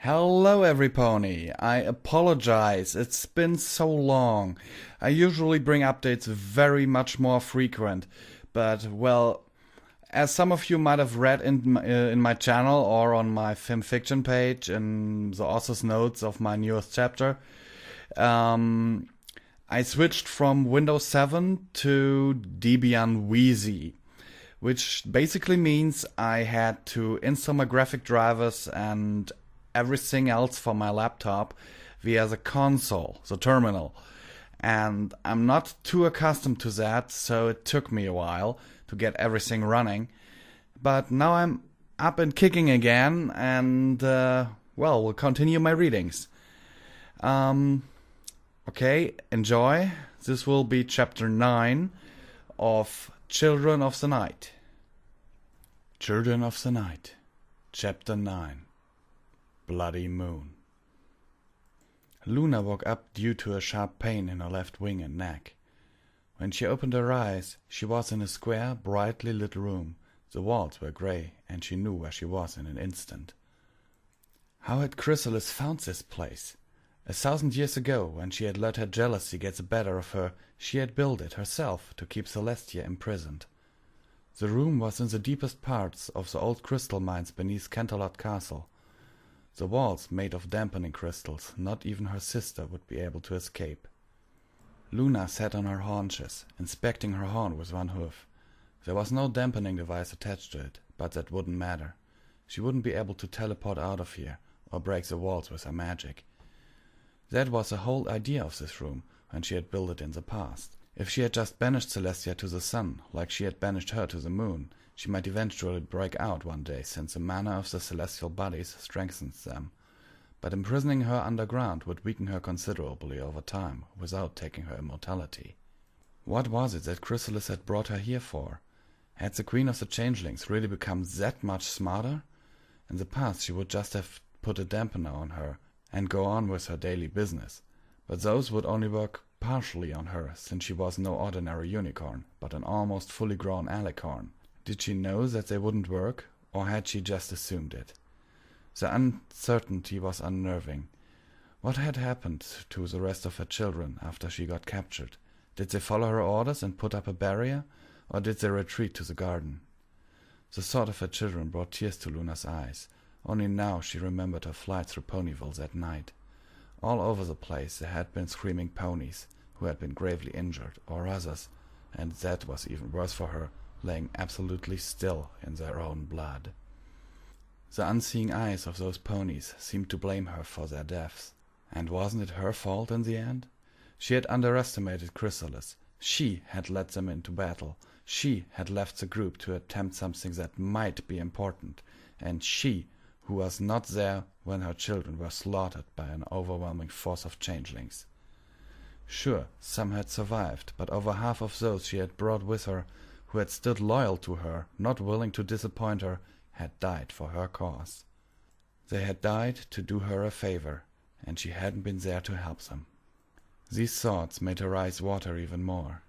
Hello, every pony. I apologize. It's been so long. I usually bring updates very much more frequent, but well, as some of you might have read in my channel or on my film fiction page in the author's notes of my newest chapter, I switched from Windows 7 to Debian Wheezy, which basically means I had to install my graphic drivers and everything else for my laptop via the console, the terminal. And I'm not too accustomed to that, so it took me a while to get everything running. But now I'm up and kicking again, and we'll continue my readings. Okay, enjoy. This will be chapter 9 of Children of the Night. Children of the Night, chapter 9. Bloody Moon. Luna woke up due to a sharp pain in her left wing and neck. When she opened her eyes, she was in a square, brightly lit room. The walls were grey, and she knew where she was in an instant. How had Chrysalis found this place? 1,000 years ago, when she had let her jealousy get the better of her, she had built it herself to keep Celestia imprisoned. The room was in the deepest parts of the old crystal mines beneath Canterlot Castle. The walls made of dampening crystals, not even her sister would be able to escape. Luna sat on her haunches, inspecting her horn with one hoof. There was no dampening device attached to it, but that wouldn't matter. She wouldn't be able to teleport out of here, or break the walls with her magic. That was the whole idea of this room, when she had built it in the past. If she had just banished Celestia to the sun, like she had banished her to the moon, she might eventually break out one day, since the mana of the celestial bodies strengthens them. But imprisoning her underground would weaken her considerably over time, without taking her immortality. What was it that Chrysalis had brought her here for? Had the Queen of the Changelings really become that much smarter? In the past she would just have put a dampener on her, and go on with her daily business. But those would only work partially on her, since she was no ordinary unicorn, but an almost fully grown alicorn. Did she know that they wouldn't work, or had she just assumed it? The uncertainty was unnerving. What had happened to the rest of her children after she got captured? Did they follow her orders and put up a barrier, or did they retreat to the garden? The thought of her children brought tears to Luna's eyes. Only now she remembered her flight through Ponyville that night. All over the place there had been screaming ponies, who had been gravely injured, or others, and that was even worse for her, laying absolutely still in their own blood. The unseeing eyes of those ponies seemed to blame her for their deaths. And wasn't it her fault in the end? She had underestimated Chrysalis. She had led them into battle. She had left the group to attempt something that might be important. And she, who was not there when her children were slaughtered by an overwhelming force of changelings. Sure, some had survived, but over half of those she had brought with her, who had stood loyal to her, not willing to disappoint her, had died for her cause. They had died to do her a favor, and she hadn't been there to help them. These thoughts made her eyes water even more.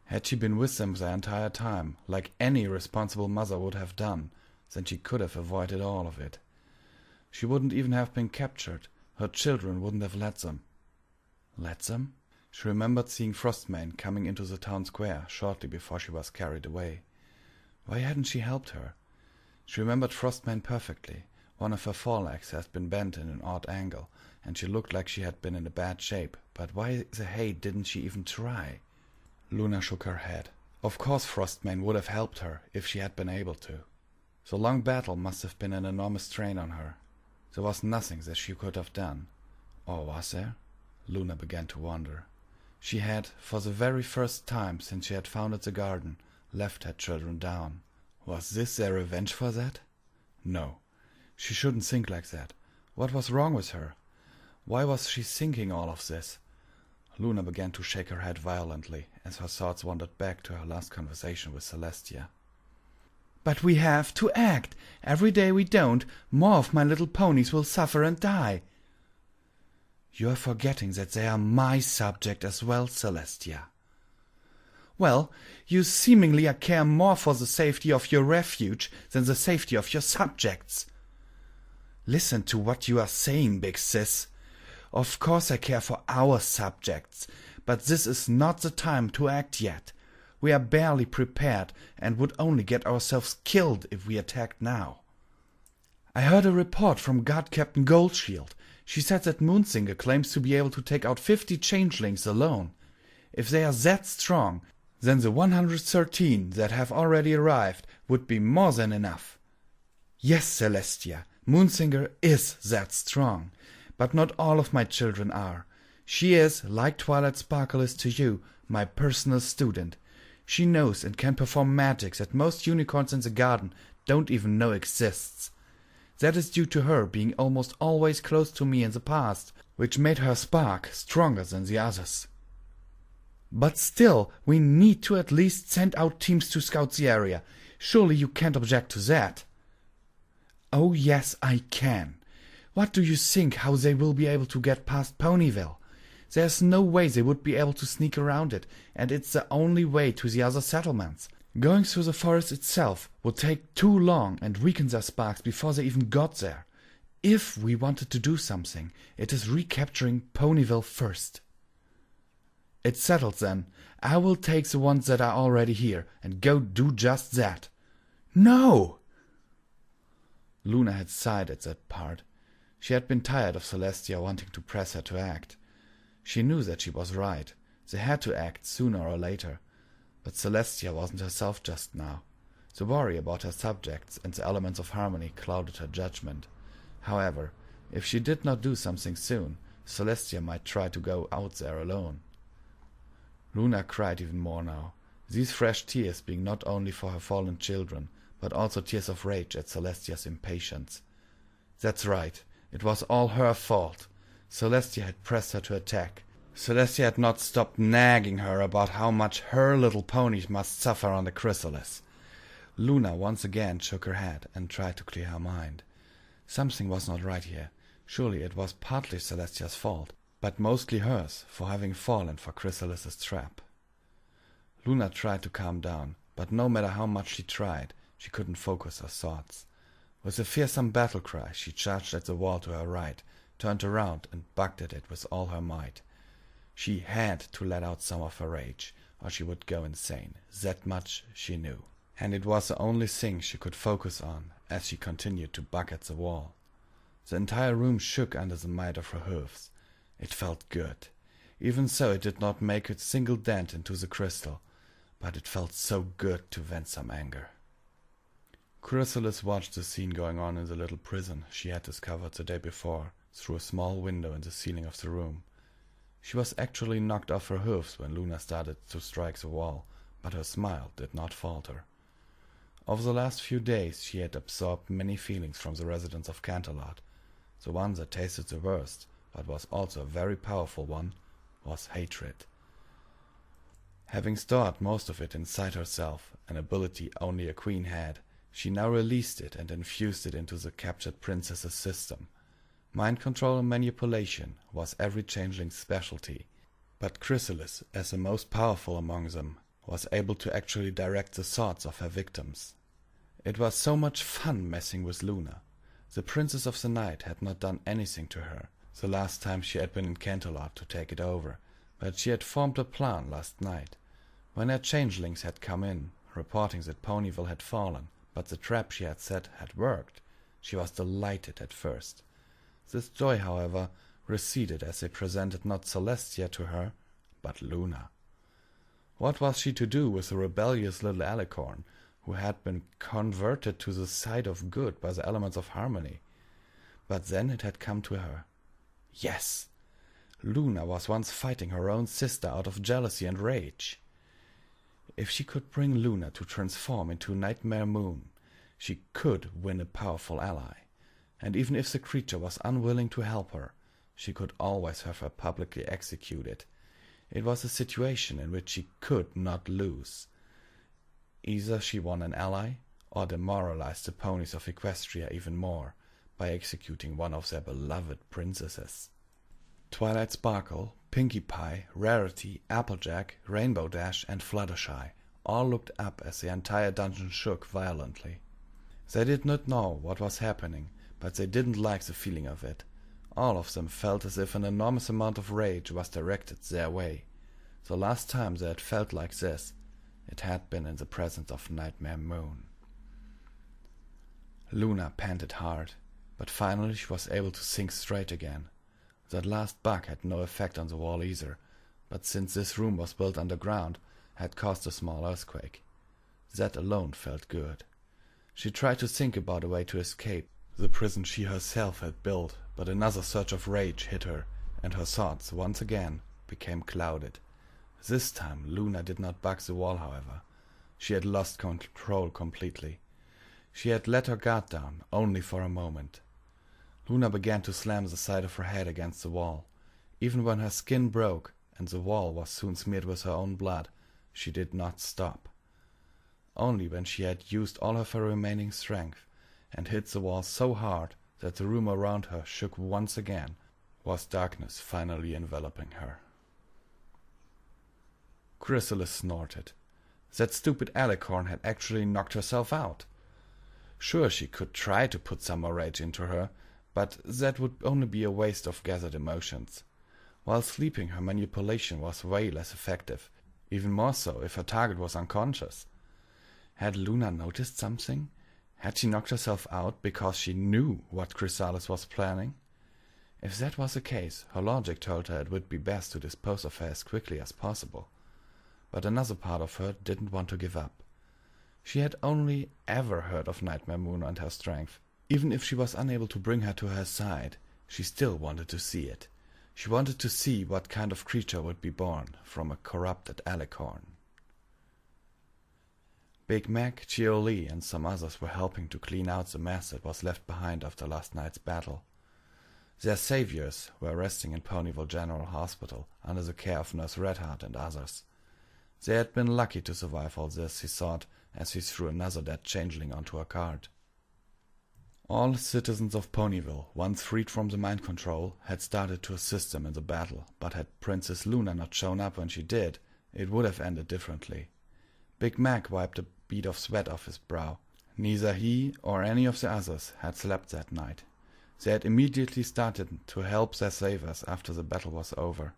Had she been with them the entire time, like any responsible mother would have done, then she could have avoided all of it. She wouldn't even have been captured. Her children wouldn't have let them. Let them? She remembered seeing Frostmane coming into the town square shortly before she was carried away. Why hadn't she helped her? She remembered Frostmane perfectly. One of her forelegs had been bent in an odd angle, and she looked like she had been in a bad shape. But why the hate didn't she even try? Luna shook her head. Of course Frostmane would have helped her, if she had been able to. The long battle must have been an enormous strain on her. There was nothing that she could have done. Or was there? Luna began to wonder. She had, for the very first time since she had founded the garden, left her children down. Was this their revenge for that? No. She shouldn't think like that. What was wrong with her? Why was she thinking all of this? Luna began to shake her head violently as her thoughts wandered back to her last conversation with Celestia. But we have to act. Every day we don't, more of my little ponies will suffer and die. You are forgetting that they are my subject as well, Celestia. Well, you seemingly care more for the safety of your refuge than the safety of your subjects. Listen to what you are saying, big sis. Of course I care for our subjects, but this is not the time to act yet. We are barely prepared and would only get ourselves killed if we attacked now. I heard a report from Guard Captain Goldshield. She said that Moonsinger claims to be able to take out 50 changelings alone. If they are that strong, then the 113 that have already arrived would be more than enough. Yes, Celestia, Moonsinger is that strong, but not all of my children are. She is, like Twilight Sparkle is to you, my personal student. She knows and can perform magics that most unicorns in the garden don't even know exists. That is due to her being almost always close to me in the past, which made her spark stronger than the others. But still, we need to at least send out teams to scout the area. Surely you can't object to that. Oh yes, I can. What do you think how they will be able to get past Ponyville? There's no way they would be able to sneak around it, and it's the only way to the other settlements. Going through the forest itself would take too long and weaken their sparks before they even got there. If we wanted to do something, it is recapturing Ponyville first. It's settled then. I will take the ones that are already here and go do just that. No! Luna had sighed at that part. She had been tired of Celestia wanting to press her to act. She knew that she was right. They had to act sooner or later. But Celestia wasn't herself just now. The worry about her subjects and the elements of harmony clouded her judgment. However, if she did not do something soon, Celestia might try to go out there alone. Luna cried even more now, these fresh tears being not only for her fallen children, but also tears of rage at Celestia's impatience. That's right, it was all her fault. Celestia had pressed her to attack. Celestia had not stopped nagging her about how much her little ponies must suffer on the chrysalis. Luna once again shook her head and tried to clear her mind. Something was not right here. Surely it was partly Celestia's fault, but mostly hers for having fallen for Chrysalis's trap. Luna tried to calm down, but no matter how much she tried, she couldn't focus her thoughts. With a fearsome battle cry, she charged at the wall to her right, turned around and bucked at it with all her might. She had to let out some of her rage, or she would go insane. That much she knew. And it was the only thing she could focus on as she continued to buck at the wall. The entire room shook under the might of her hoofs. It felt good. Even so, it did not make a single dent into the crystal, but it felt so good to vent some anger. Chrysalis watched the scene going on in the little prison she had discovered the day before through a small window in the ceiling of the room. She was actually knocked off her hoofs when Luna started to strike the wall, but her smile did not falter. Over the last few days she had absorbed many feelings from the residents of Canterlot. The one that tasted the worst, but was also a very powerful one, was hatred. Having stored most of it inside herself, an ability only a queen had, she now released it and infused it into the captured princess's system. Mind control and manipulation was every changeling's specialty, but Chrysalis, as the most powerful among them, was able to actually direct the thoughts of her victims. It was so much fun messing with Luna. The Princess of the Night had not done anything to her the last time she had been in Canterlot to take it over, but she had formed a plan last night. When her changelings had come in, reporting that Ponyville had fallen, but the trap she had set had worked, she was delighted at first. This joy, however, receded as they presented not Celestia to her, but Luna. What was she to do with the rebellious little alicorn, who had been converted to the side of good by the elements of harmony? But then it had come to her. Yes! Luna was once fighting her own sister out of jealousy and rage. If she could bring Luna to transform into Nightmare Moon, she could win a powerful ally. And even if the creature was unwilling to help her, she could always have her publicly executed. It was a situation in which she could not lose. Either she won an ally, or demoralized the ponies of Equestria even more, by executing one of their beloved princesses. Twilight Sparkle, Pinkie Pie, Rarity, Applejack, Rainbow Dash, and Fluttershy all looked up as the entire dungeon shook violently. They did not know what was happening, but they didn't like the feeling of it. All of them felt as if an enormous amount of rage was directed their way. The last time they had felt like this, it had been in the presence of Nightmare Moon. Luna panted hard, but finally she was able to think straight again. That last bug had no effect on the wall either, but since this room was built underground, had caused a small earthquake. That alone felt good. She tried to think about a way to escape the prison she herself had built, but another surge of rage hit her, and her thoughts once again became clouded. This time Luna did not bug the wall, however. She had lost control completely. She had let her guard down, only for a moment. Luna began to slam the side of her head against the wall. Even when her skin broke, and the wall was soon smeared with her own blood, she did not stop. Only when she had used all of her remaining strength, and hit the wall so hard that the room around her shook once again, was darkness finally enveloping her. Chrysalis snorted. That stupid alicorn had actually knocked herself out. Sure, she could try to put some more rage into her, but that would only be a waste of gathered emotions. While sleeping, her manipulation was way less effective, even more so if her target was unconscious. Had Luna noticed something? Had she knocked herself out because she knew what Chrysalis was planning? If that was the case, her logic told her it would be best to dispose of her as quickly as possible. But another part of her didn't want to give up. She had only ever heard of Nightmare Moon and her strength. Even if she was unable to bring her to her side, she still wanted to see it. She wanted to see what kind of creature would be born from a corrupted alicorn. Big Mac, Geo Lee, and some others were helping to clean out the mess that was left behind after last night's battle. Their saviors were resting in Pony&Wolf General Hospital under the care of Nurse Redheart and others. They had been lucky to survive all this, he thought, as he threw another dead changeling onto a cart. All citizens of Pony&Wolf, once freed from the mind control, had started to assist them in the battle, but had Princess Luna not shown up when she did, it would have ended differently. Big Mac wiped a bead of sweat off his brow. Neither he or any of the others had slept that night. They had immediately started to help their savers after the battle was over.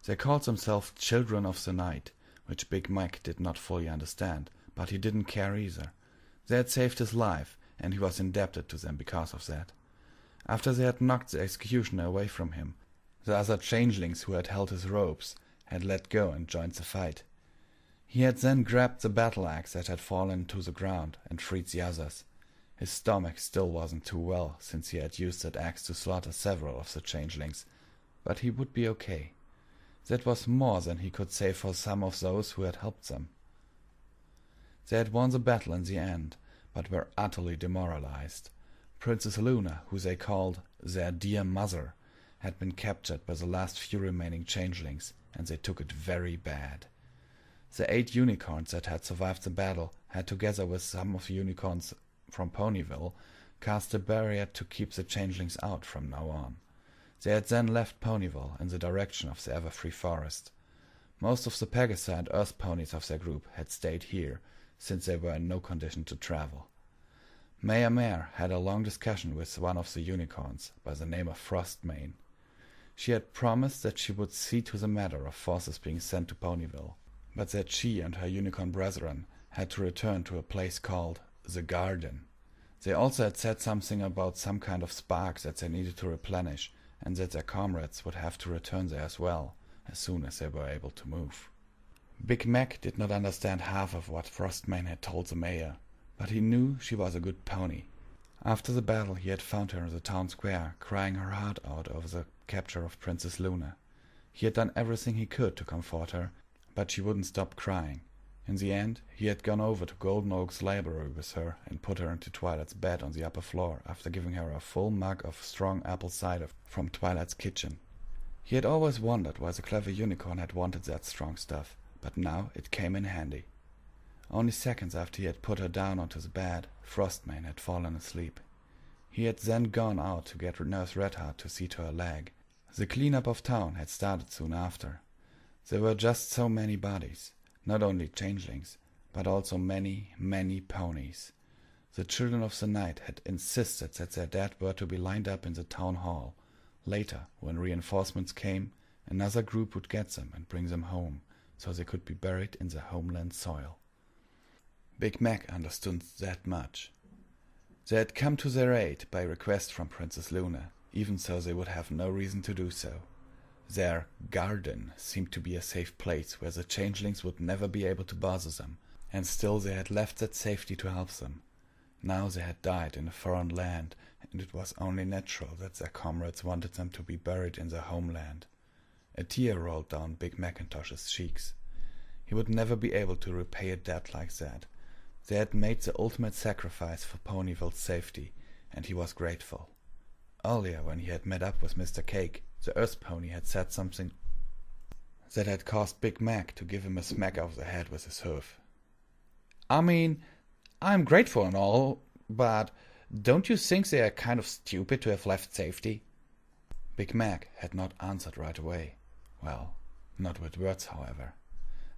They called themselves Children of the Night, which Big Mac did not fully understand, but he didn't care either. They had saved his life, and he was indebted to them because of that. After they had knocked the executioner away from him, the other changelings who had held his ropes had let go and joined the fight. He had then grabbed the battle axe that had fallen to the ground and freed the others. His stomach still wasn't too well, since he had used that axe to slaughter several of the changelings, but he would be okay. That was more than he could say for some of those who had helped them. They had won the battle in the end, but were utterly demoralized. Princess Luna, who they called their dear mother, had been captured by the last few remaining changelings, and they took it very bad. The 8 unicorns that had survived the battle had, together with some of the unicorns from Pony&Wolf, cast a barrier to keep the changelings out from now on. They had then left Pony&Wolf in the direction of the Everfree Forest. Most of the Pegasus and Earth ponies of their group had stayed here, since they were in no condition to travel. Mayor Mare had a long discussion with one of the unicorns by the name of Frostmane. She had promised that she would see to the matter of forces being sent to Pony&Wolf, but that she and her unicorn brethren had to return to a place called the Garden. They also had said something about some kind of spark that they needed to replenish, and that their comrades would have to return there as well, as soon as they were able to move. Big Mac did not understand half of what Frostmane had told the mayor, but he knew she was a good pony. After the battle he had found her in the town square, crying her heart out over the capture of Princess Luna. He had done everything he could to comfort her, but she wouldn't stop crying. In the end, he had gone over to Golden Oak's library with her and put her into Twilight's bed on the upper floor after giving her a full mug of strong apple cider from Twilight's kitchen. He had always wondered why the clever unicorn had wanted that strong stuff, but now it came in handy. Only seconds after he had put her down onto the bed, Frostmane had fallen asleep. He had then gone out to get Nurse Redheart to see to her leg. The cleanup of town had started soon after. There were just so many bodies, not only changelings, but also many, many ponies. The children of the night had insisted that their dead were to be lined up in the town hall. Later, when reinforcements came, another group would get them and bring them home, so they could be buried in the homeland soil. Big Mac understood that much. They had come to their aid by request from Princess Luna, even though they would have no reason to do so. Their garden seemed to be a safe place where the changelings would never be able to bother them, and still they had left that safety to help them. Now they had died in a foreign land, and it was only natural that their comrades wanted them to be buried in their homeland. A tear rolled down Big Macintosh's cheeks. He would never be able to repay a debt like that. They had made the ultimate sacrifice for Ponyville's safety, and he was grateful. Earlier, when he had met up with Mr. Cake, the Earth Pony had said something that had caused Big Mac to give him a smack over the head with his hoof. I mean, I'm grateful and all, but don't you think they are kind of stupid to have left safety? Big Mac had not answered right away. Well, not with words, however.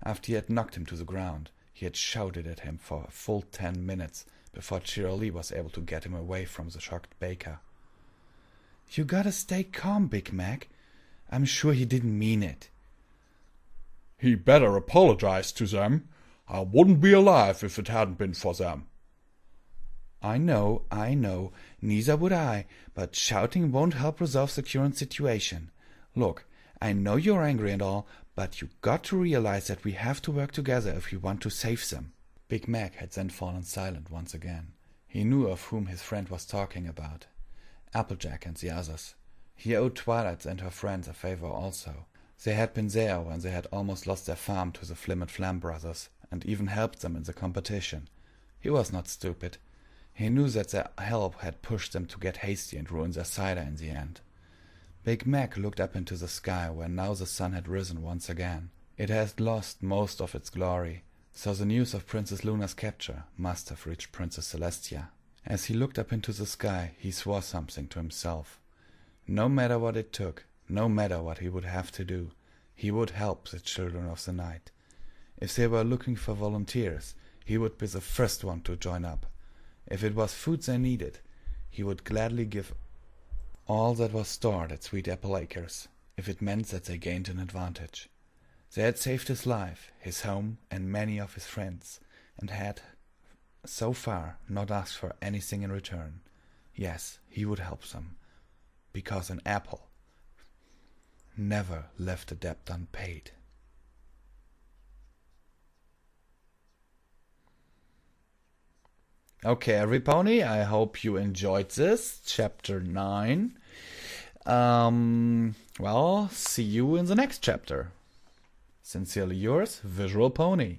After he had knocked him to the ground, he had shouted at him for a full 10 minutes before Cheerilee was able to get him away from the shocked baker. You gotta stay calm, Big Mac. I'm sure he didn't mean it. He better apologize to them. I wouldn't be alive if it hadn't been for them. I know, neither would I, but shouting won't help resolve the current situation. Look, I know you're angry and all, but you got to realize that we have to work together if we want to save them. Big Mac had then fallen silent once again. He knew of whom his friend was talking about. Applejack and the others. He owed Twilight and her friends a favor also. They had been there when they had almost lost their farm to the Flim and Flam brothers, and even helped them in the competition. He was not stupid. He knew that their help had pushed them to get hasty and ruin their cider in the end. Big Mac looked up into the sky where now the sun had risen once again. It had lost most of its glory, so the news of Princess Luna's capture must have reached Princess Celestia. As he looked up into the sky, he swore something to himself. No matter what it took, no matter what he would have to do, he would help the children of the night. If they were looking for volunteers, he would be the first one to join up. If it was food they needed, he would gladly give all that was stored at Sweet Apple Acres, if it meant that they gained an advantage. They had saved his life, his home, and many of his friends, and had, so far, not asked for anything in return. Yes, he would help them, because an apple never left a debt unpaid. Okay, everybody, I hope you enjoyed this, chapter 9. Well, see you in the next chapter. Sincerely yours, Visual Pony.